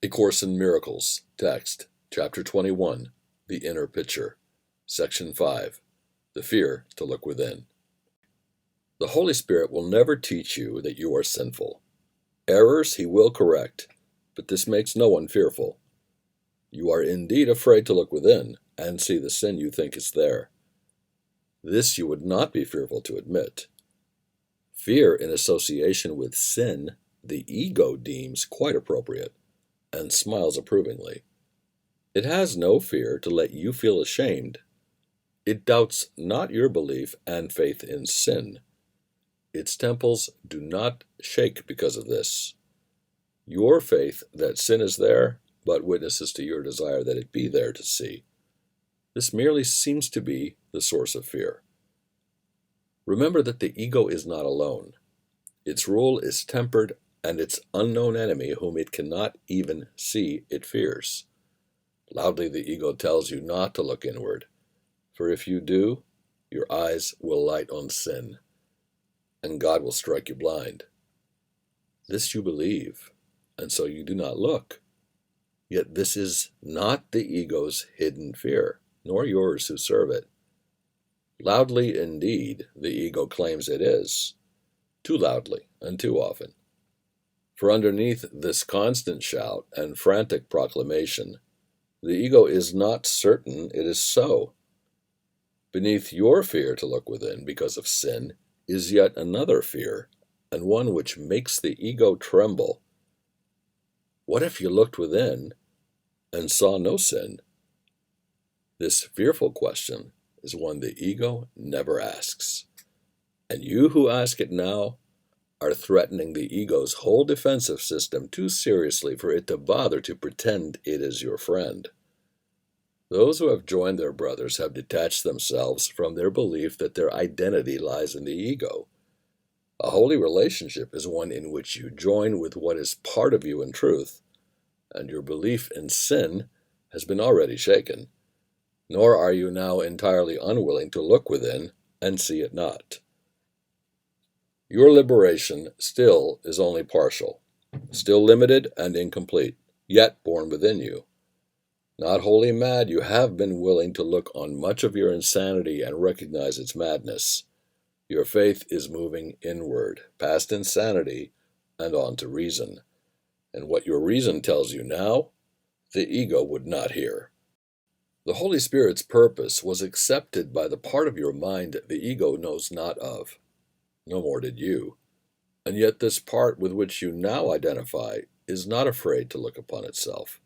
A Course in Miracles, text, chapter 21, The Inner Picture, section 5, The Fear to Look Within. The Holy Spirit will never teach you that you are sinful. Errors he will correct, but this makes no one fearful. You are indeed afraid to look within and see the sin you think is there. This you would not be fearful to admit. Fear in association with sin, the ego deems quite appropriate, and smiles approvingly. It has no fear to let you feel ashamed. It doubts not your belief and faith in sin. Its temples do not shake because of this. Your faith that sin is there but witnesses to your desire that it be there to see. This merely seems to be the source of fear. Remember that the ego is not alone. Its rule is tempered, and its unknown enemy, whom it cannot even see, it fears. Loudly the ego tells you not to look inward, for if you do, your eyes will light on sin, and God will strike you blind. This you believe, and so you do not look. Yet this is not the ego's hidden fear, nor yours who serve it. Loudly indeed the ego claims it is, too loudly and too often. For underneath this constant shout and frantic proclamation, the ego is not certain it is so. Beneath your fear to look within because of sin is yet another fear, and one which makes the ego tremble. What if you looked within and saw no sin? This fearful question is one the ego never asks. And you who ask it now are threatening the ego's whole defensive system too seriously for it to bother to pretend it is your friend. Those who have joined their brothers have detached themselves from their belief that their identity lies in the ego. A holy relationship is one in which you join with what is part of you in truth, and your belief in sin has been already shaken, nor are you now entirely unwilling to look within and see it not. Your liberation still is only partial, still limited and incomplete, yet born within you. Not wholly mad, you have been willing to look on much of your insanity and recognize its madness. Your faith is moving inward, past insanity, and on to reason. And what your reason tells you now, the ego would not hear. The Holy Spirit's purpose was accepted by the part of your mind the ego knows not of. No more did you. And yet this part with which you now identify is not afraid to look upon itself.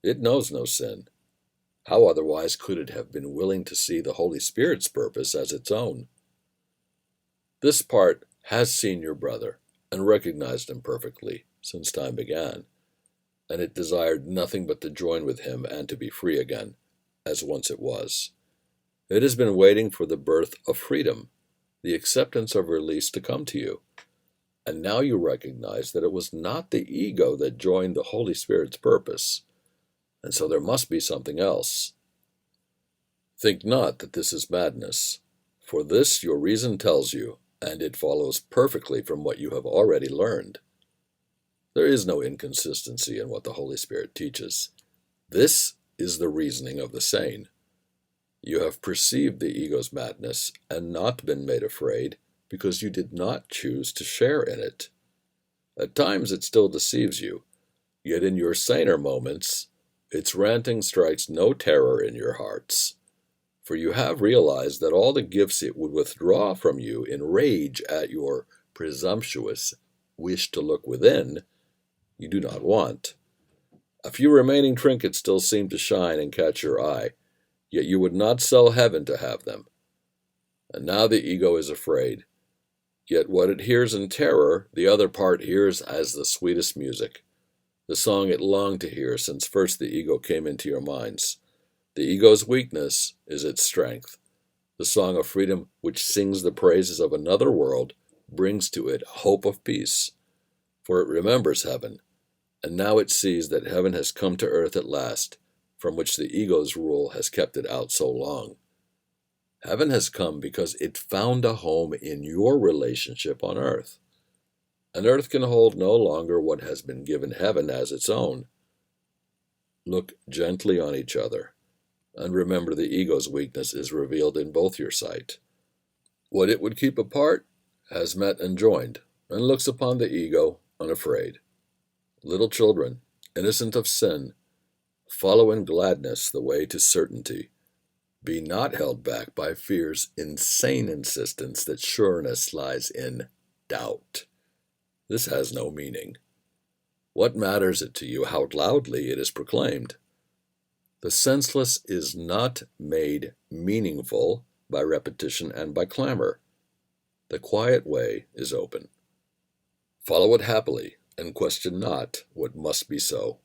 It knows no sin. How otherwise could it have been willing to see the Holy Spirit's purpose as its own? This part has seen your brother and recognized him perfectly since time began, and it desired nothing but to join with him and to be free again, as once it was. It has been waiting for the birth of freedom, the acceptance of release to come to you. And now you recognize that it was not the ego that joined the Holy Spirit's purpose, and so there must be something else. Think not that this is madness, for this your reason tells you, and it follows perfectly from what you have already learned. There is no inconsistency in what the Holy Spirit teaches. This is the reasoning of the sane. You have perceived the ego's madness and not been made afraid because you did not choose to share in it. At times it still deceives you, yet in your saner moments, its ranting strikes no terror in your hearts. For you have realized that all the gifts it would withdraw from you in rage at your presumptuous wish to look within, you do not want. A few remaining trinkets still seem to shine and catch your eye, yet you would not sell heaven to have them. And now the ego is afraid. Yet what it hears in terror, the other part hears as the sweetest music, the song it longed to hear since first the ego came into your minds. The ego's weakness is its strength. The song of freedom which sings the praises of another world brings to it hope of peace, for it remembers heaven, and now it sees that heaven has come to earth at last, from which the ego's rule has kept it out so long. Heaven has come because it found a home in your relationship on earth. And earth can hold no longer what has been given heaven as its own. Look gently on each other, and remember the ego's weakness is revealed in both your sight. What it would keep apart has met and joined, and looks upon the ego unafraid. Little children, innocent of sin, follow in gladness the way to certainty. Be not held back by fear's insane insistence that sureness lies in doubt. This has no meaning. What matters it to you how loudly it is proclaimed? The senseless is not made meaningful by repetition and by clamor. The quiet way is open. Follow it happily, and question not what must be so.